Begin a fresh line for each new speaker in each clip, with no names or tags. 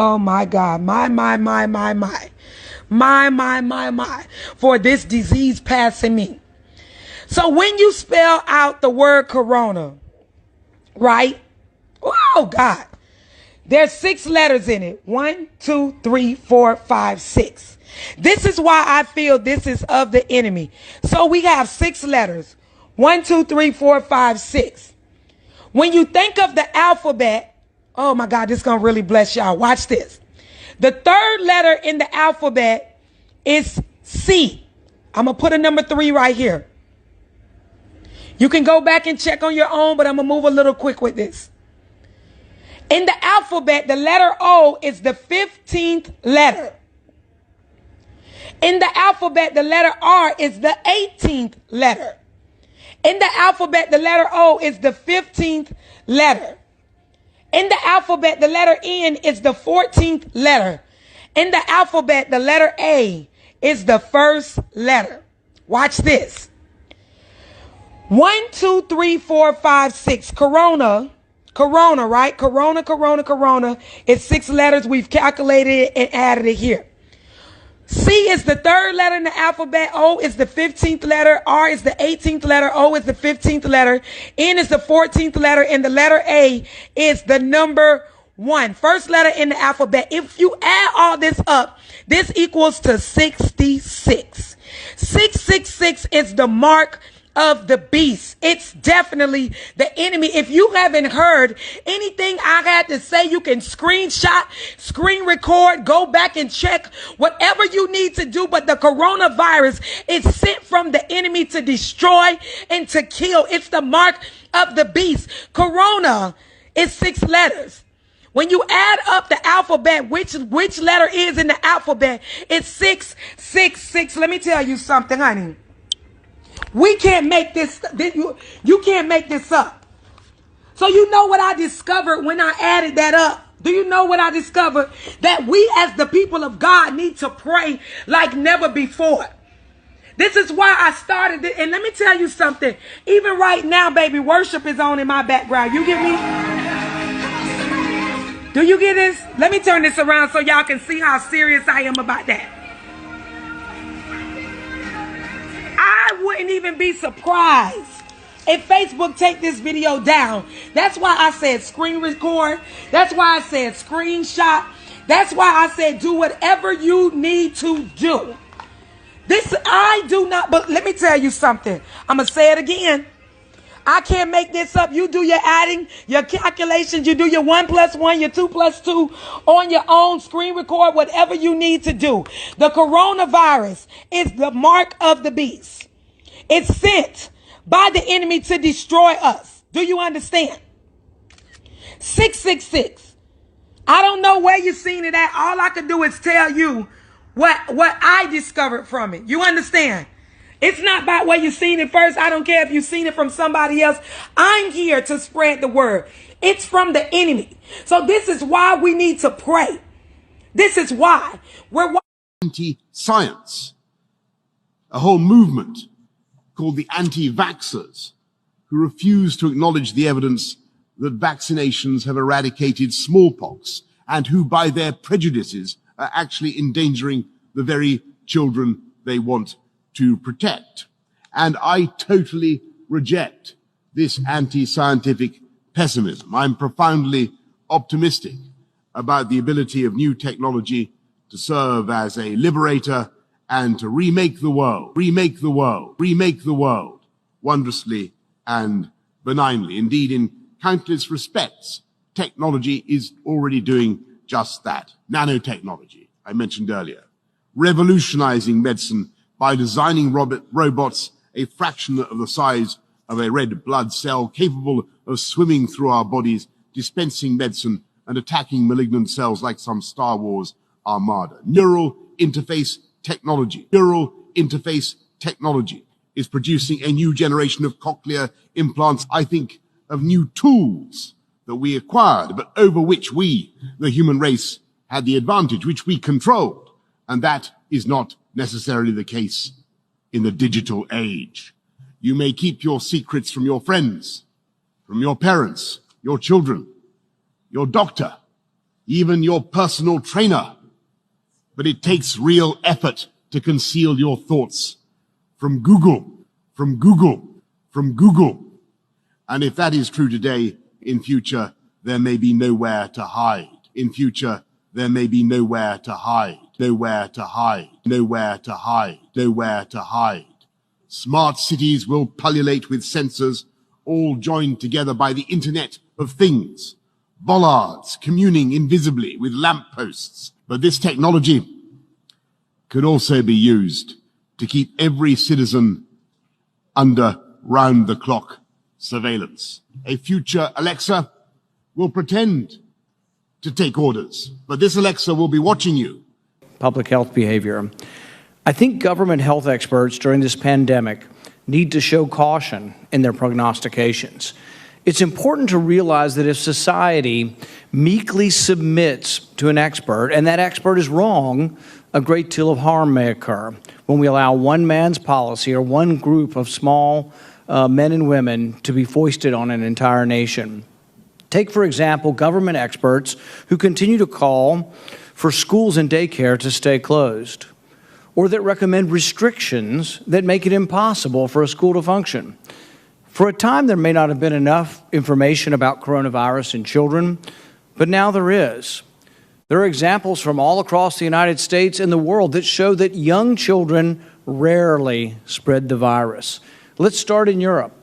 Oh my God. My. For this disease passing me. So when you spell out the word corona, right? Oh God. There's 6 letters in it. 1, 2, 3, 4, 5, 6. This is why I feel this is of the enemy. So we have 6 letters. 1, 2, 3, 4, 5, 6. When you think of the alphabet, oh my God, this is going to really bless y'all. Watch this. The 3rd letter in the alphabet is C. I'm going to put a number 3 right here. You can go back and check on your own, but I'm going to move a little quick with this. In the alphabet, the letter O is the 15th letter. In the alphabet, the letter R is the 18th letter. In the alphabet, the letter O is the 15th letter. In the alphabet, the letter N is the 14th letter. In the alphabet, the letter A is the 1st letter. Watch this. 1, 2, 3, 4, 5, 6. Corona, right? Corona. It's 6 letters. We've calculated it and added it here. C is the 3rd letter in the alphabet. O is the 15th letter. R is the 18th letter. O is the 15th letter. N is the 14th letter. And the letter A is the number 1. 1st letter in the alphabet. If you add all this up, this equals to 66. 666 is the mark of the beast. It's definitely the enemy. If you haven't heard anything I had to say, you can screenshot, screen record, go back and check whatever you need to do. But the coronavirus is sent from the enemy to destroy and to kill. It's the mark of the beast. Corona is 6 letters. When you add up the alphabet, which letter is in the alphabet, it's 666. Let me tell you something, honey. We can't make this, you can't make this up. So you know what I discovered when I added that up? Do you know what I discovered? That we as the people of God need to pray like never before. This is why I started it. And let me tell you something. Even right now, baby, worship is on in my background. You get me? Do you get this? Let me turn this around so y'all can see how serious I am about that. I wouldn't even be surprised if Facebook take this video down. That's why I said screen record. That's why I said screenshot. That's why I said do whatever you need to do. This, I do not, but let me tell you something. I'm going to say it again. I can't make this up. You do your adding, your calculations. You do your 1 + 1, your 2 + 2 on your own. Screen record, whatever you need to do. The coronavirus is the mark of the beast. It's sent by the enemy to destroy us. Do you understand? 666. I don't know where you've seen it at. All I can do is tell you what I discovered from it. You understand? It's not about where you've seen it first. I don't care if you've seen it from somebody else. I'm here to spread the word. It's from the enemy. So this is why we need to pray. This is why we're
anti-science. A whole movement called the anti-vaxxers, who refuse to acknowledge the evidence that vaccinations have eradicated smallpox and who by their prejudices are actually endangering the very children they want to protect. And I totally reject this anti-scientific pessimism. I'm profoundly optimistic about the ability of new technology to serve as a liberator and to remake the world wondrously and benignly. Indeed, in countless respects, technology is already doing just that. Nanotechnology, I mentioned earlier, revolutionizing medicine by designing robots a fraction of the size of a red blood cell, capable of swimming through our bodies, dispensing medicine and attacking malignant cells like some Star Wars armada. Neural interface technology is producing a new generation of cochlear implants. I think of new tools that we acquired, but over which we, the human race, had the advantage, which we controlled. And that is not necessarily the case in the digital age. You may keep your secrets from your friends, from your parents, your children, your doctor, even your personal trainer. But it takes real effort to conceal your thoughts from Google, from Google, from Google. And if that is true today, in future, there may be nowhere to hide. In future, there may be nowhere to hide, nowhere to hide, nowhere to hide, nowhere to hide. Smart cities will pullulate with sensors, all joined together by the Internet of Things. Bollards communing invisibly with lampposts. But this technology could also be used to keep every citizen under round-the-clock surveillance. A future Alexa will pretend to take orders, but this Alexa will be watching you.
Public health behavior. I think government health experts during this pandemic need to show caution in their prognostications. It's important to realize that if society meekly submits to an expert and that expert is wrong, a great deal of harm may occur when we allow one man's policy or one group of small men and women to be foisted on an entire nation. Take, for example, government experts who continue to call for schools and daycare to stay closed, or that recommend restrictions that make it impossible for a school to function. For a time, there may not have been enough information about coronavirus in children, but now there is. There are examples from all across the United States and the world that show that young children rarely spread the virus. Let's start in Europe.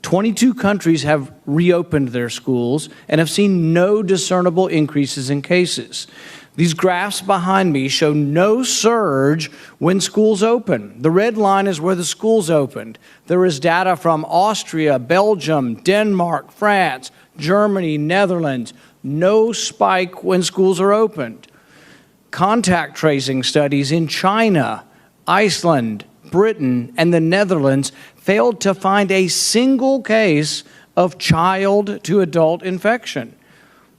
22 countries have reopened their schools and have seen no discernible increases in cases. These graphs behind me show no surge when schools open. The red line is where the schools opened. There is data from Austria, Belgium, Denmark, France, Germany, Netherlands. No spike when schools are opened. Contact tracing studies in China, Iceland, Britain, and the Netherlands failed to find a single case of child-to-adult infection.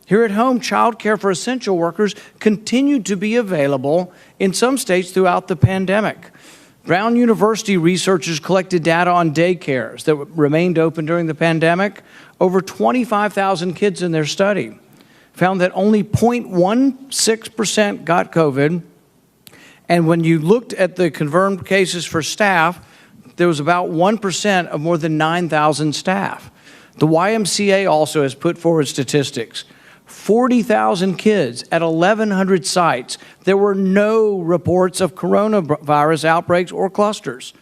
Here at home, child care for essential workers continued to be available in some states throughout the pandemic. Brown University researchers collected data on daycares that remained open during the pandemic. Over 25,000 kids in their study found that only 0.16% got COVID. And when you looked at the confirmed cases for staff, there was about 1% of more than 9,000 staff. The YMCA also has put forward statistics. 40,000 kids at 1,100 sites. There were no reports of coronavirus outbreaks or clusters.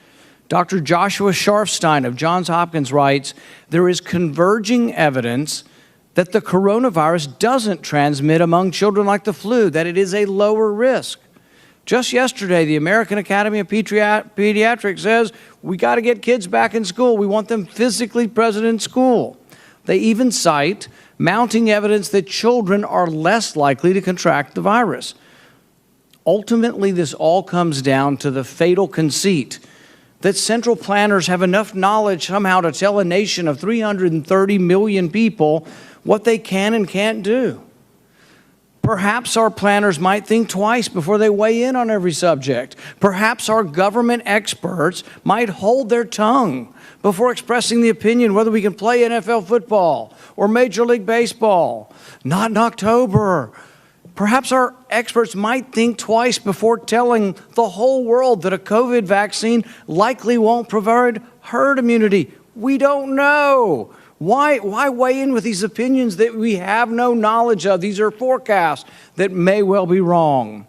Dr. Joshua Sharfstein of Johns Hopkins writes, there is converging evidence that the coronavirus doesn't transmit among children like the flu, that it is a lower risk. Just yesterday, the American Academy of Pediatrics says we got to get kids back in school. We want them physically present in school. They even cite mounting evidence that children are less likely to contract the virus. Ultimately, this all comes down to the fatal conceit that central planners have enough knowledge somehow to tell a nation of 330 million people what they can and can't do. Perhaps our planners might think twice before they weigh in on every subject. Perhaps our government experts might hold their tongue before expressing the opinion whether we can play NFL football or Major League Baseball. Not in October. Perhaps our experts might think twice before telling the whole world that a COVID vaccine likely won't provide herd immunity. We don't know. Why weigh in with these opinions that we have no knowledge of? These are forecasts that may well be wrong.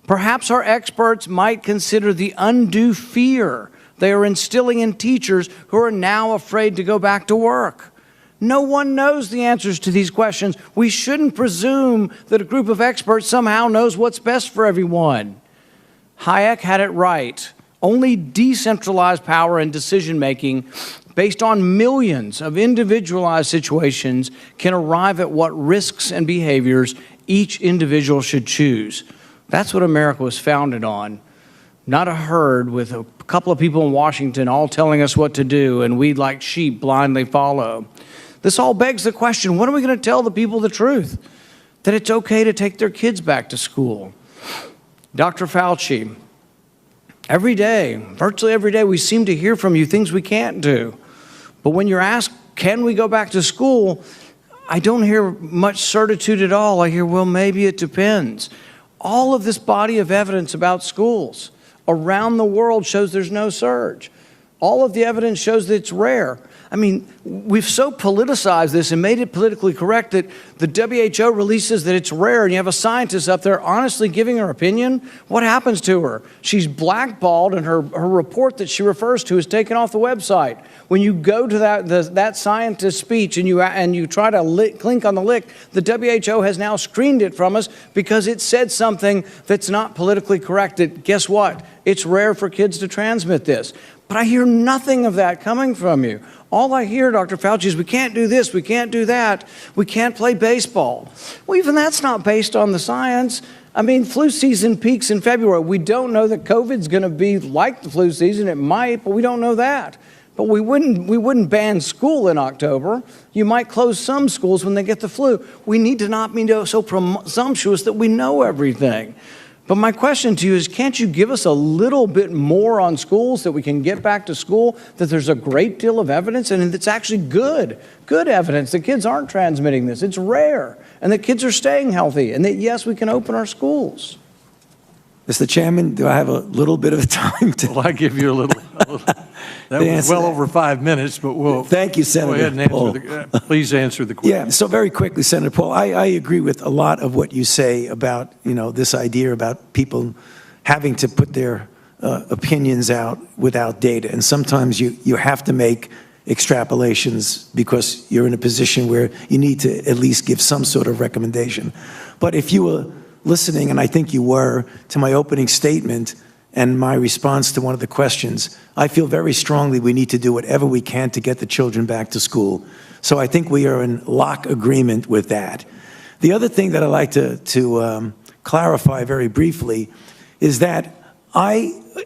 Perhaps our experts might consider the undue fear they are instilling in teachers who are now afraid to go back to work. No one knows the answers to these questions. We shouldn't presume that a group of experts somehow knows what's best for everyone. Hayek had it right. Only decentralized power and decision-making based on millions of individualized situations can arrive at what risks and behaviors each individual should choose. That's what America was founded on. Not a herd with a couple of people in Washington all telling us what to do and we like sheep blindly follow. This all begs the question, when are we going to tell the people the truth? That it's okay to take their kids back to school? Dr. Fauci, every day, virtually every day, we seem to hear from you things we can't do. But when you're asked, can we go back to school? I don't hear much certitude at all. I hear, well, maybe it depends. All of this body of evidence about schools around the world shows there's no surge. All of the evidence shows that it's rare. I mean, we've so politicized this and made it politically correct that the WHO releases that it's rare, and you have a scientist up there honestly giving her opinion. What happens to her? She's blackballed, and her report that she refers to is taken off the website. When you go to that scientist's speech and you try to click on the link, the WHO has now screened it from us because it said something that's not politically correct. That, guess what? It's rare for kids to transmit this. But I hear nothing of that coming from you. All I hear, Dr. Fauci, is we can't do this, we can't do that, we can't play baseball. Well, even that's not based on the science. I mean, flu season peaks in February. We don't know that COVID's going to be like the flu season. It might, but we don't know that. But we wouldn't ban school in October. You might close some schools when they get the flu. We need to not be so presumptuous that we know everything. But my question to you is, can't you give us a little bit more on schools that we can get back to school, that there's a great deal of evidence and it's actually good evidence that kids aren't transmitting this. It's rare and that kids are staying healthy and that, yes, we can open our schools.
Mr. Chairman, do I have a little bit of time to?
Well, I give you a little. That was well over 5 minutes, but we'll.
Thank you, Senator
Go ahead and
Paul.
please answer the question.
Yeah, so very quickly, Senator Paul, I agree with a lot of what you say about, this idea about people having to put their opinions out without data. And sometimes you have to make extrapolations because you're in a position where you need to at least give some sort of recommendation. But if you were listening, and I think you were, to my opening statement and my response to one of the questions, I feel very strongly we need to do whatever we can to get the children back to school. So I think we are in lock agreement with that. The other thing that I'd like to clarify very briefly is that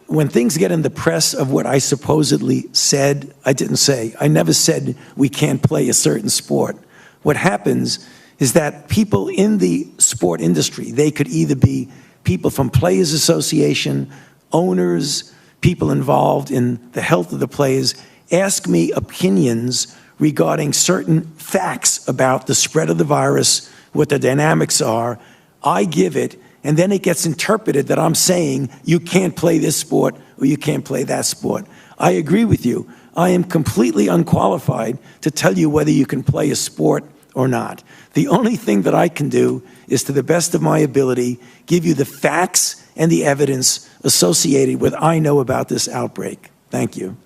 when things get in the press of what I supposedly said, I didn't say. I never said we can't play a certain sport. What happens is that people in the sport industry, they could either be people from Players Association, owners, people involved in the health of the players, ask me opinions regarding certain facts about the spread of the virus, what the dynamics are. I give it, and then it gets interpreted that I'm saying you can't play this sport or you can't play that sport. I agree with you. I am completely unqualified to tell you whether you can play a sport or not. The only thing that I can do is, to the best of my ability, give you the facts and the evidence associated with I know about this outbreak. Thank you.